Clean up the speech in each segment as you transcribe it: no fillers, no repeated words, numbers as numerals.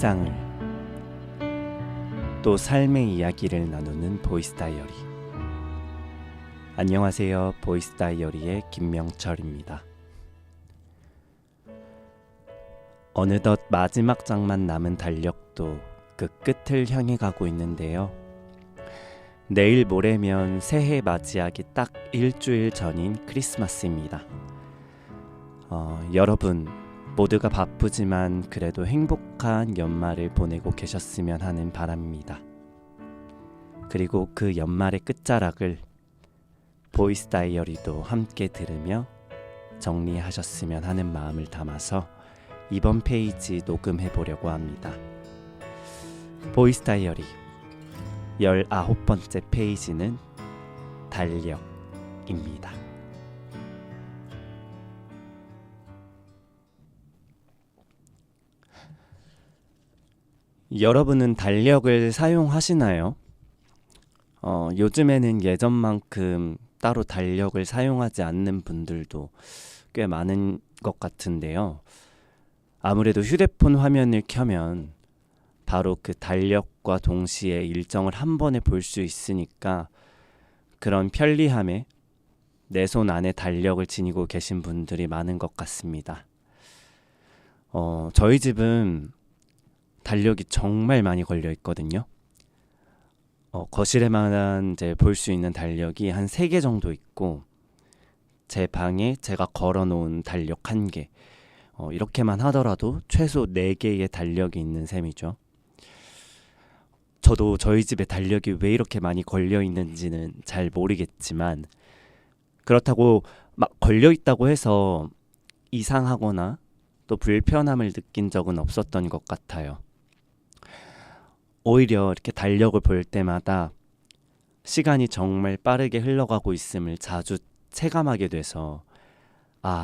일상을 또 삶의 이야기를 나누는 보이스 다이어리. 안녕하세요. 보이스 다이어리의 김명철입니다. 어느덧 마지막 장만 남은 달력도 그 끝을 향해 가고 있는데요. 내일 모레면 새해 맞이하기 딱 일주일 전인 크리스마스입니다. 여러분 모두가 바쁘지만 그래도 행복한 연말을 보내고 계셨으면 하는 바람입니다. 그리고 그 연말의 끝자락을 보이스 다이어리도 함께 들으며 정리하셨으면 하는 마음을 담아서 이번 페이지 녹음해 보려고 합니다. 보이스 다이어리 19번째 페이지는 달력입니다. 여러분은 달력을 사용하시나요? 요즘에는 예전만큼 따로 달력을 사용하지 않는 분들도 꽤 많은 것 같은데요. 아무래도 휴대폰 화면을 켜면 바로 그 달력과 동시에 일정을 한 번에 볼 수 있으니까 그런 편리함에 내 손 안에 달력을 지니고 계신 분들이 많은 것 같습니다. 저희 집은 달력이 정말 많이 걸려 있거든요. 거실에만 이제 볼 수 있는 달력이 한 3개 정도 있고, 제 방에 제가 걸어놓은 달력 1개, 이렇게만 하더라도 최소 4개의 달력이 있는 셈이죠. 저도 저희 집에 달력이 왜 이렇게 많이 걸려 있는지는 잘 모르겠지만, 그렇다고 막 걸려 있다고 해서 이상하거나 또 불편함을 느낀 적은 없었던 것 같아요. 오히려 이렇게 달력을 볼 때마다 시간이 정말 빠르게 흘러가고 있음을 자주 체감하게 돼서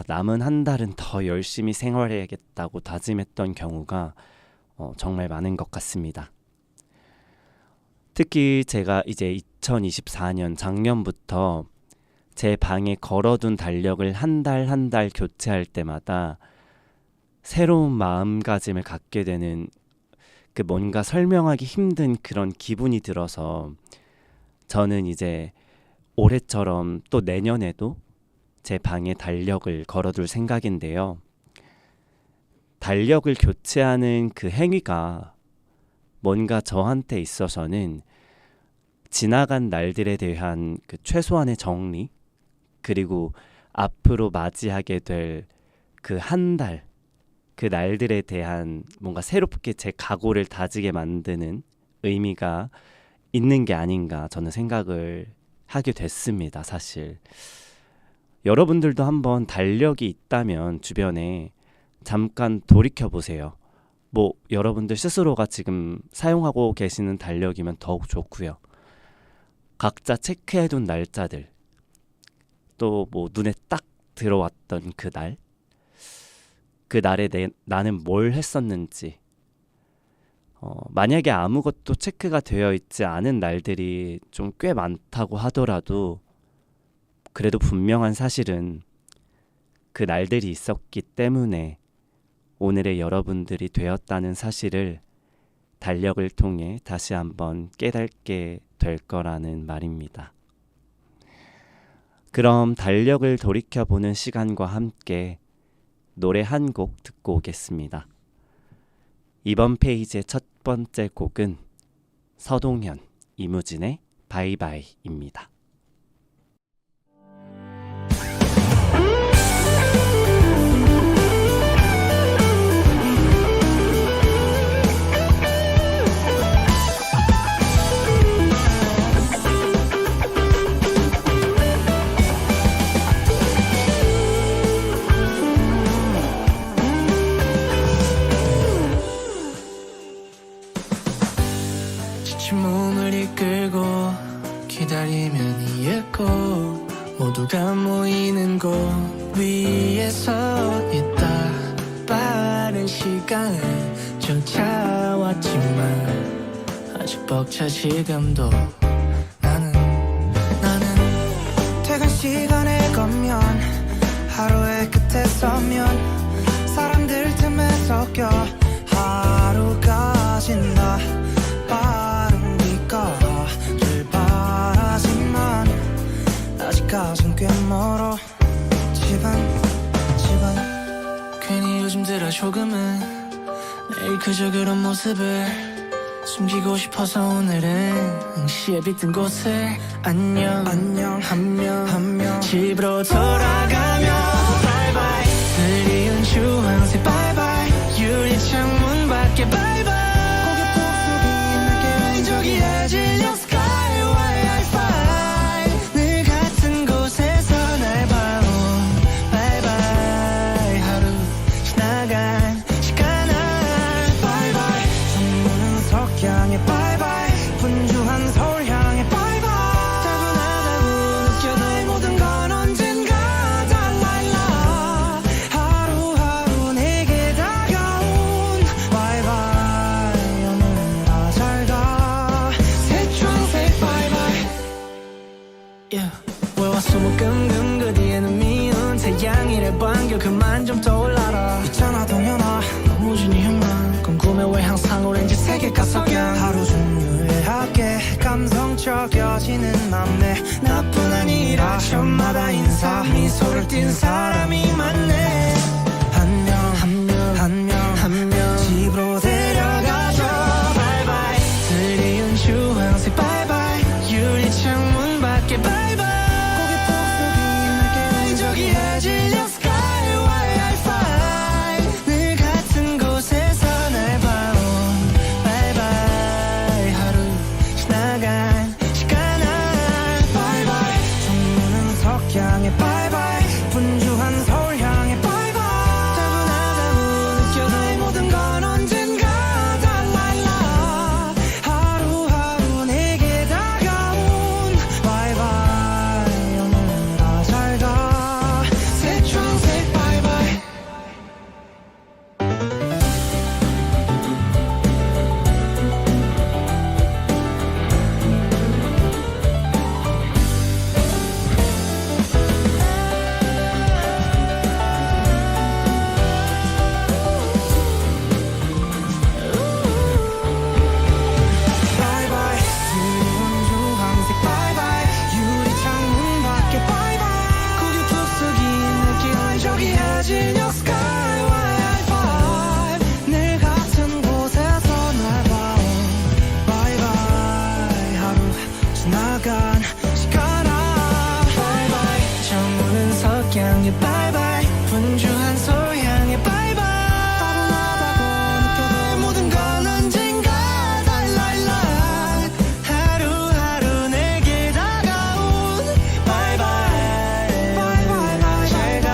남은 한 달은 더 열심히 생활해야겠다고 다짐했던 경우가 정말 많은 것 같습니다. 특히 제가 이제 2024년 작년부터 제 방에 걸어둔 달력을 한 달 한 달 교체할 때마다 새로운 마음가짐을 갖게 되는, 그 뭔가 설명하기 힘든 그런 기분이 들어서 저는 이제 올해처럼 또 내년에도 제 방에 달력을 걸어둘 생각인데요. 달력을 교체하는 그 행위가 뭔가 저한테 있어서는 지나간 날들에 대한 그 최소한의 정리, 그리고 앞으로 맞이하게 될 그 한 달, 그 날들에 대한 뭔가 새롭게 제 각오를 다지게 만드는 의미가 있는 게 아닌가 저는 생각을 하게 됐습니다. 사실 여러분들도 한번 달력이 있다면 주변에 잠깐 돌이켜보세요. 여러분들 스스로가 지금 사용하고 계시는 달력이면 더욱 좋고요. 각자 체크해둔 날짜들, 또 눈에 딱 들어왔던 그 날, 그 날에 나는 뭘 했었는지, 만약에 아무것도 체크가 되어 있지 않은 날들이 좀 꽤 많다고 하더라도 그래도 분명한 사실은 그 날들이 있었기 때문에 오늘의 여러분들이 되었다는 사실을 달력을 통해 다시 한번 깨닫게 될 거라는 말입니다. 그럼 달력을 돌이켜보는 시간과 함께 노래 한 곡 듣고 오겠습니다. 이번 페이지의 첫 번째 곡은 서동현, 이무진의 바이바이입니다. 몸을 이끌고 기다리면 이윽고 모두가 모이는 곳 위에 서 있다. 빠른 시간은 쫓아왔지만 아직 벅차 지금도 나는 퇴근 시간에 걷면 하루의 끝에 서면 사람들 틈에 섞여 하루가 조금은 매일 그저 그런 모습을 숨기고 싶어서 오늘은 시에 빗든 곳을 안녕 하며 집으로 돌아가며 바이바이 그리운 주황색 바이바이 유리창문 밖에 바이바이 고개 푹 숙인 날개 저기에 질려 sky wi-fi 늘 같은 곳에서 날 봐온 바이바이 하루 지나간 시간아 바이바이 숨는 석양에 바이바이 분주한 서울 향해 바이바이 따분하다고 느껴도 모든 건 언젠가 달라일라 하루하루 내게 다가온 바이바이 오늘아 잘가 새초록색 바이바이 yeah. 왜 왔어 끔끔 그 뒤에는 미운 태양이래 반겨 그만 좀 떠올라라 있잖아 동현아 너무 진이형만 궁금해 왜 항상 오렌지 색일까 석양 하루 종일 유해하게 감성적여지는 맘에 나뿐 아니라 저마다 인사 미소를 띤 사람이 많네 한 명 집으로 데려가줘 바이바이 그리운 주황색 바이바이 유리창문 밖에 바이바이 고개 푹 숙인 날개 저기에 질려 sky wi-fi 늘 같은 곳에서 날 봐온 바이바이 하루 지나간 시간아 바이바이 숨는 석양에 바이바이 분주한 서울 향해 바이바이 따분하다고 느껴도 모든 건 언젠가 달라일라 하루하루 내게 다가온 바이바이 오늘아 잘가 새초록색 바이바이 바이바이 그리운 주황색 바이바이 유리창문 밖에 바이바이 고개 푹 숙인 날개 저기에 질려 sky wi-fi 늘 같은 곳에서 날 봐온 바이바이 하루 지나간 시간아 바이바이 저무는 석양에 바이바이 분주한 서울 향해 바이바이 따분하다고 느껴도 모든 건 언젠가 달라일라 하루하루 내게 다가온 바이바이 바이바이 잘가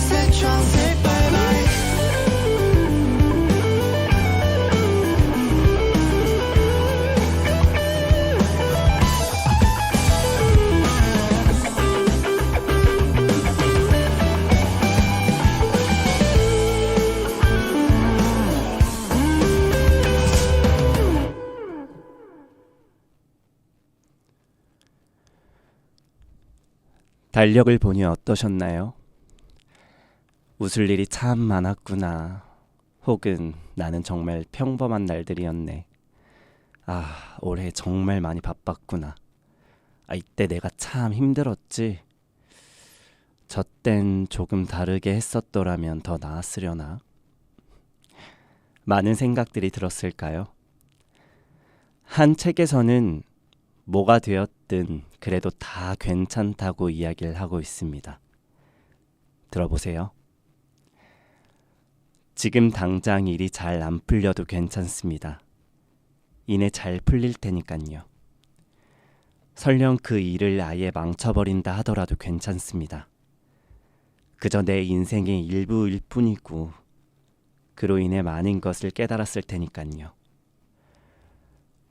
새초록색 바이바이 달력을 보니 어떠셨나요? 웃을 일이 참 많았구나. 혹은 나는 정말 평범한 날들이었네. 아, 올해 정말 많이 바빴구나. 아, 이때 내가 참 힘들었지. 저 땐 조금 다르게 했었더라면 더 나았으려나. 많은 생각들이 들었을까요? 한 책에서는 뭐가 되었든 그래도 다 괜찮다고 이야기를 하고 있습니다. 들어보세요. 지금 당장 일이 잘 안 풀려도 괜찮습니다. 이내 잘 풀릴 테니깐요. 설령 그 일을 아예 망쳐버린다 하더라도 괜찮습니다. 그저 내 인생의 일부일 뿐이고 그로 인해 많은 것을 깨달았을 테니깐요.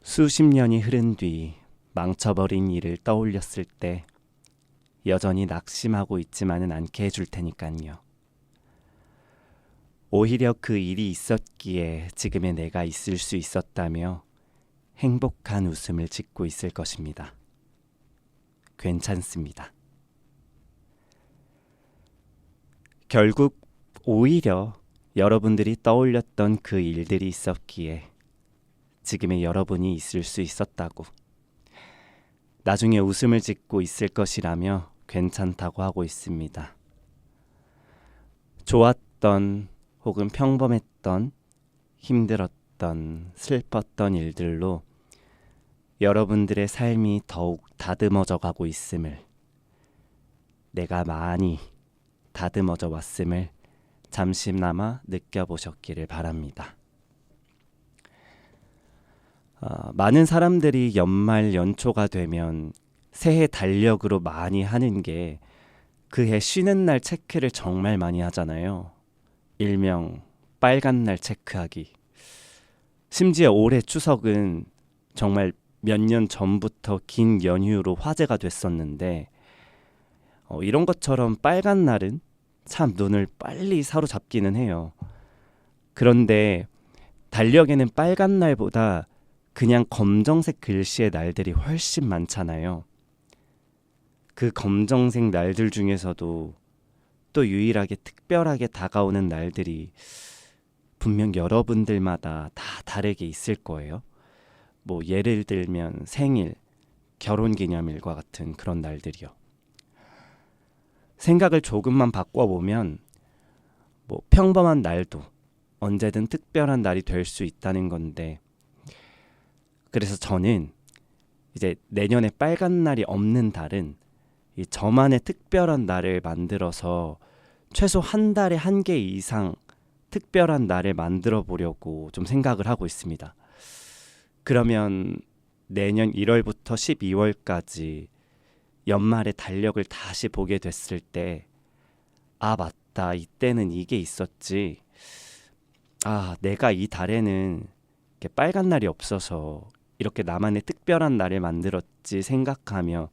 수십 년이 흐른 뒤 망쳐버린 일을 떠올렸을 때 여전히 낙심하고 있지만은 않게 해줄 테니깐요. 오히려 그 일이 있었기에 지금의 내가 있을 수 있었다며 행복한 웃음을 짓고 있을 것입니다. 괜찮습니다. 결국 오히려 여러분들이 떠올렸던 그 일들이 있었기에 지금의 여러분이 있을 수 있었다고, 나중에 웃음을 짓고 있을 것이라며 괜찮다고 하고 있습니다. 좋았던 혹은 평범했던, 힘들었던, 슬펐던 일들로 여러분들의 삶이 더욱 다듬어져 가고 있음을, 내가 많이 다듬어져 왔음을 잠시나마 느껴보셨기를 바랍니다. 많은 사람들이 연말 연초가 되면 새해 달력으로 많이 하는 게 그 해 쉬는 날 체크를 정말 많이 하잖아요. 일명 빨간 날 체크하기. 심지어 올해 추석은 정말 몇 년 전부터 긴 연휴로 화제가 됐었는데 이런 것처럼 빨간 날은 참 눈을 빨리 사로잡기는 해요. 그런데 달력에는 빨간 날보다 그냥 검정색 글씨의 날들이 훨씬 많잖아요. 그 검정색 날들 중에서도 또 유일하게 특별하게 다가오는 날들이 분명 여러분들마다 다 다르게 있을 거예요. 뭐 예를 들면 생일, 결혼기념일과 같은 그런 날들이요. 생각을 조금만 바꿔보면 뭐 평범한 날도 언제든 특별한 날이 될 수 있다는 건데, 그래서 저는 이제 내년에 빨간 날이 없는 달은 이 저만의 특별한 날을 만들어서 최소 한 달에 한 개 이상 특별한 날을 만들어 보려고 좀 생각을 하고 있습니다. 그러면 내년 1월부터 12월까지 연말에 달력을 다시 보게 됐을 때, 아 맞다, 이때는 이게 있었지, 아 내가 이 달에는 이렇게 빨간 날이 없어서 이렇게 나만의 특별한 날을 만들었지 생각하며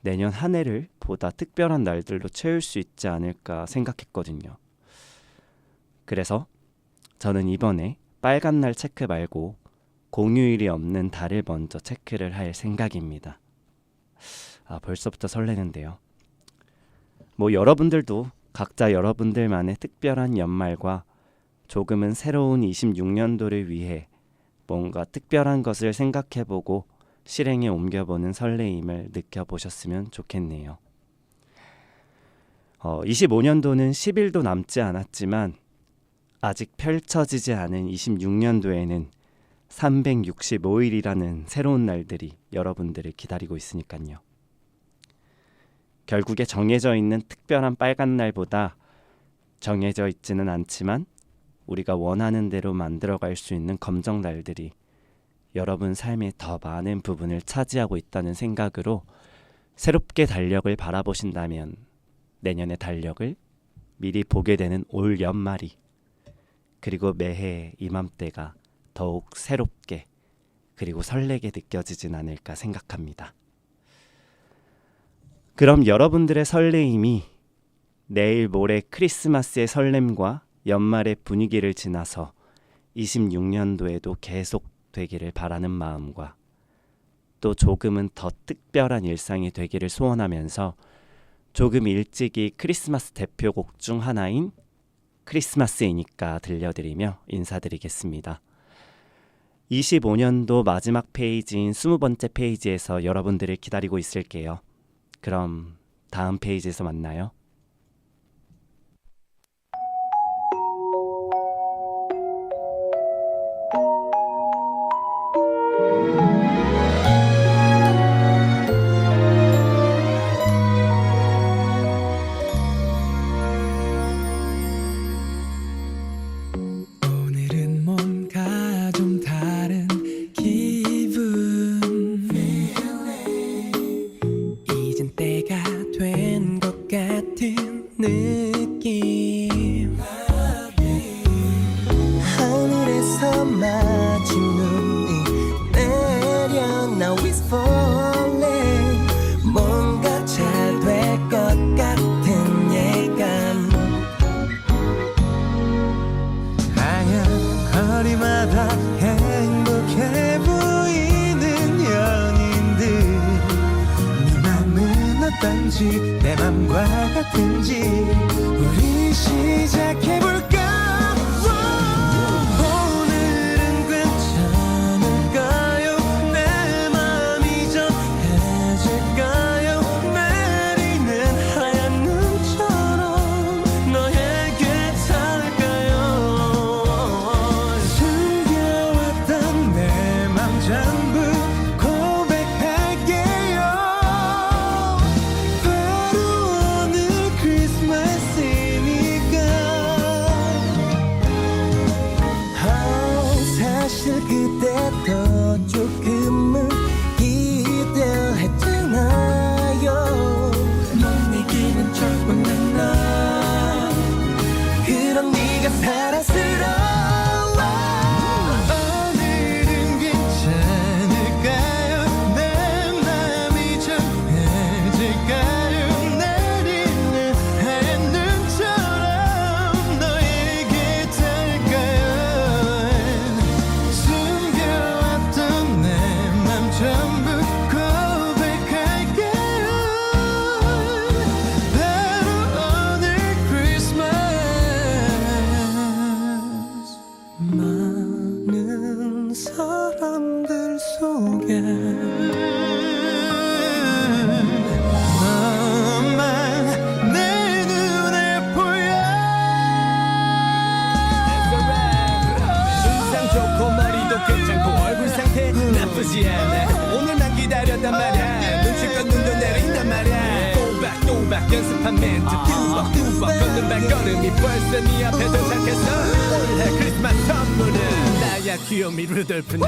내년 한 해를 보다 특별한 날들로 채울 수 있지 않을까 생각했거든요. 그래서 저는 이번에 빨간 날 체크 말고 공휴일이 없는 달을 먼저 체크를 할 생각입니다. 벌써부터 설레는데요. 뭐 여러분들도 각자 여러분들만의 특별한 연말과 조금은 새로운 26년도를 위해 뭔가 특별한 것을 생각해보고 실행에 옮겨보는 설레임을 느껴보셨으면 좋겠네요. 25년도는 10일도 남지 않았지만 아직 펼쳐지지 않은 26년도에는 365일이라는 새로운 날들이 여러분들을 기다리고 있으니까요. 결국에 정해져 있는 특별한 빨간 날보다 정해져 있지는 않지만 우리가 원하는 대로 만들어갈 수 있는 검정 날들이 여러분 삶의 더 많은 부분을 차지하고 있다는 생각으로 새롭게 달력을 바라보신다면 내년의 달력을 미리 보게 되는 올 연말이, 그리고 매해 이맘때가 더욱 새롭게 그리고 설레게 느껴지진 않을까 생각합니다. 그럼 여러분들의 설레임이 내일 모레 크리스마스의 설렘과 연말의 분위기를 지나서 26년도에도 계속 되기를 바라는 마음과 또 조금은 더 특별한 일상이 되기를 소원하면서 조금 일찍이 크리스마스 대표곡 중 하나인 크리스마스이니까 들려드리며 인사드리겠습니다. 25년도 마지막 페이지인 20번째 페이지에서 여러분들을 기다리고 있을게요. 그럼 다음 페이지에서 만나요. 오늘은 뭔가 좀 다른 기분, 이젠 때가 된 것 같은 느낌. 하늘에서 마치 눈이 내려 Now it's falling. 뭔가 잘 될 것 같은 예감. 하얀 거리마다 행복해 보이는 연인들, 네 맘은 어떤지 내 맘과 같은지 우리 시작해볼까. 오늘은 괜찮을까요? 내 맘이 전해질까요? 내리는 하얀 눈처럼 너에게 닿을까요? 사람들 속에 너만 내 눈에 보여. 인상 좋고 머리도 괜찮고 얼굴 상태 나쁘지 않아. 오늘 난 기다렸단 말야. 눈치껏 눈도 내린단 말야. 또박 연습한 멘트 뚜벅 걷는 발걸음이 벌써 네 앞에 도착했어. 올해 크리스마스 선물은 나야 귀요미 루돌프네.